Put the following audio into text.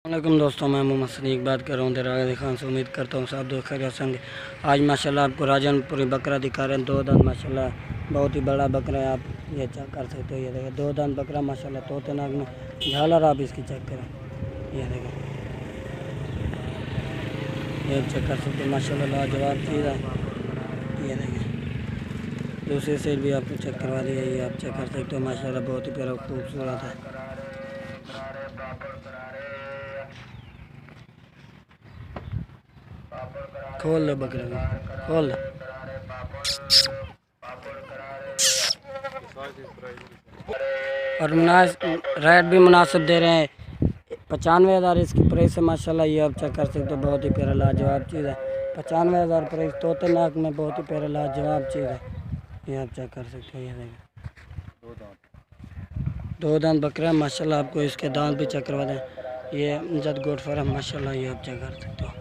वालेकुम दोस्तों, मैं मोहम्मद सनीक बात कर रहा हूँ तेरा खान से। उम्मीद करता हूँ सब दोस्त खैरियत से होंगे। आज माशाल्लाह आपको राजनपुरी बकरा दिखा रहे हैं। दो दांत माशाल्लाह बहुत ही बड़ा बकरा है। आप ये चेक कर सकते हो। ये देखें, दो दांत बकरा माशाल्लाह तोते नाक में झालर। आप इसकी चेक करें, ये देखें, ये चेक कर सकते हो माशाल्लाह लाजवाब चीज़ है। ये देखें, दूसरी साइड भी आपको चेक करवा दी है। ये आप चेक कर सकते हो माशाल्लाह बहुत ही प्यारा खूबसूरत है। खोल लो बकरे को, खोल लो। और रेट भी मुनासिब दे रहे हैं। 95,000 इसकी प्राइस है माशाल्लाह। ये आप चेक कर सकते हो, बहुत ही प्यारा लाजवाब चीज़ है। 95,000 प्राइस, तोते नाक में बहुत ही प्यारा लाजवाब चीज़ है। ये आप चेक कर सकते हो। ये देखें, दो दांत बकरा है माशाल्लाह। आपको इसके दांत भी चेक करवा दें। ये अमजद गोट फार्म माशाल्लाह। ये आप चेक कर सकते हो।